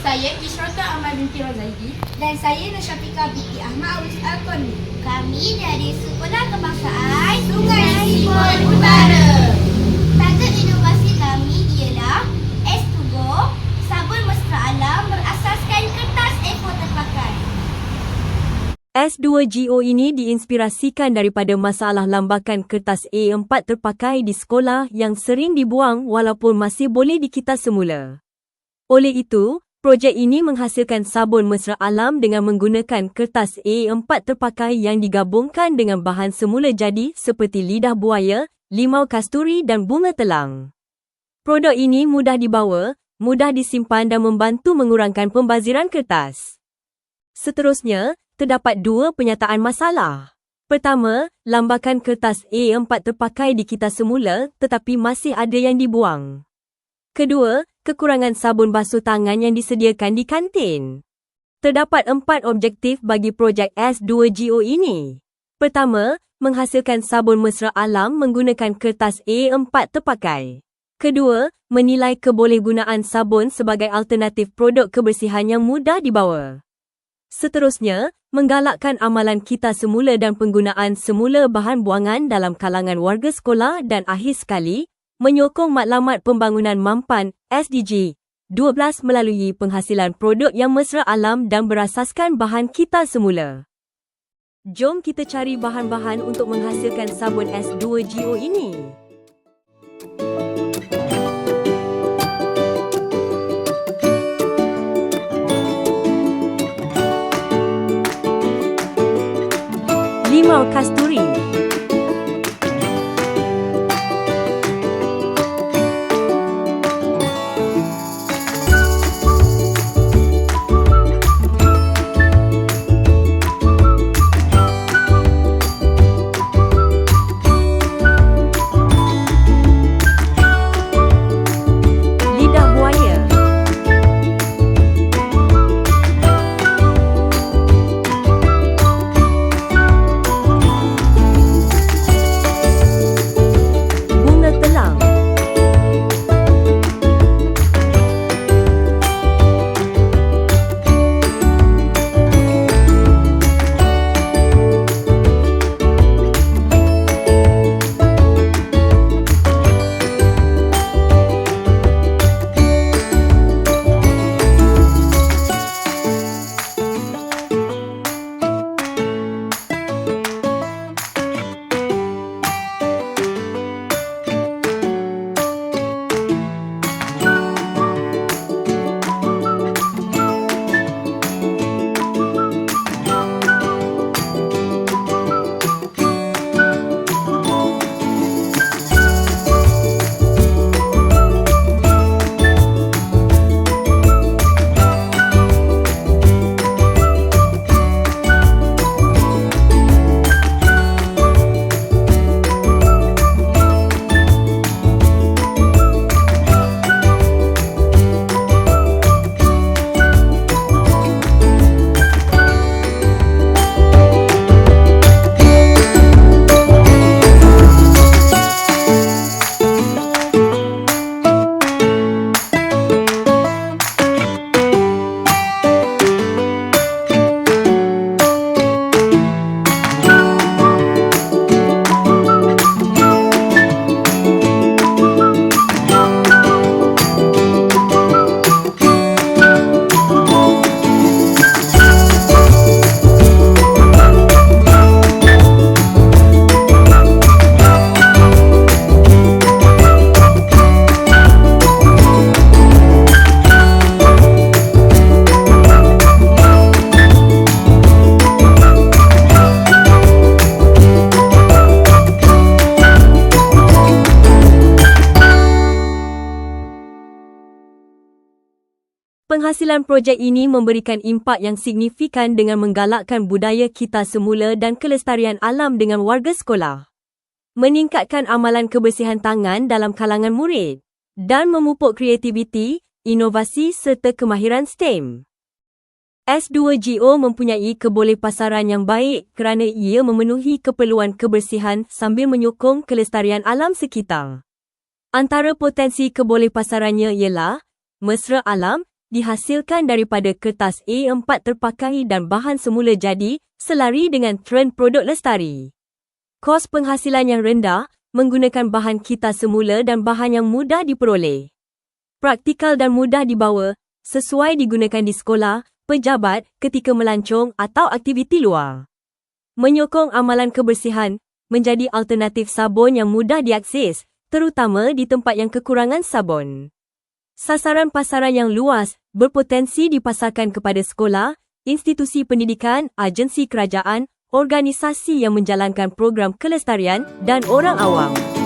Saya Ishrata Ahmad binti Rozaidi. Dan saya Nusyafiqah binti Ahmad Awis Al-Qani. Kami dari Sekolah Kebangsaan Sungai Sipon Utara. Tajuk inovasi kami ialah S2Go, sabun mesra alam berasaskan kertas A4 terpakai. S2GO ini diinspirasikan daripada masalah lambakan kertas A4 terpakai di sekolah yang sering dibuang walaupun masih boleh dikita semula. Oleh itu, projek ini menghasilkan sabun mesra alam dengan menggunakan kertas A4 terpakai yang digabungkan dengan bahan semula jadi seperti lidah buaya, limau kasturi dan bunga telang. Produk ini mudah dibawa, mudah disimpan dan membantu mengurangkan pembaziran kertas. Seterusnya, terdapat dua penyataan masalah. Pertama, lambakan kertas A4 terpakai dikita semula tetapi masih ada yang dibuang. Kedua, kekurangan sabun basuh tangan yang disediakan di kantin. Terdapat 4 objektif bagi projek S2GO ini. Pertama, menghasilkan sabun mesra alam menggunakan kertas A4 terpakai. Kedua, menilai kebolehgunaan sabun sebagai alternatif produk kebersihan yang mudah dibawa. Seterusnya, menggalakkan amalan kita semula dan penggunaan semula bahan buangan dalam kalangan warga sekolah dan akhir sekali, menyokong matlamat pembangunan mampan SDG 12 melalui penghasilan produk yang mesra alam dan berasaskan bahan kita semula. Jom kita cari bahan-bahan untuk menghasilkan sabun S2GO ini. Limau kasturi, lidah buaya, bunga telang, Penghasilan projek ini memberikan impak yang signifikan dengan menggalakkan budaya kita semula dan kelestarian alam dengan warga sekolah. Meningkatkan amalan kebersihan tangan dalam kalangan murid dan memupuk kreativiti, inovasi serta kemahiran STEM. S2GO mempunyai kebolehpasaran yang baik kerana ia memenuhi keperluan kebersihan sambil menyokong kelestarian alam sekitar. Antara potensi kebolehpasarannya ialah mesra alam, dihasilkan daripada kertas A4 terpakai dan bahan semula jadi, selari dengan trend produk lestari. Kos penghasilan yang rendah, menggunakan bahan kita semula dan bahan yang mudah diperoleh. Praktikal dan mudah dibawa, sesuai digunakan di sekolah, pejabat, ketika melancong atau aktiviti luar. Menyokong amalan kebersihan, menjadi alternatif sabun yang mudah diakses, terutama di tempat yang kekurangan sabun. Sasaran pasaran yang luas, berpotensi dipasarkan kepada sekolah, institusi pendidikan, agensi kerajaan, organisasi yang menjalankan program kelestarian dan orang awam.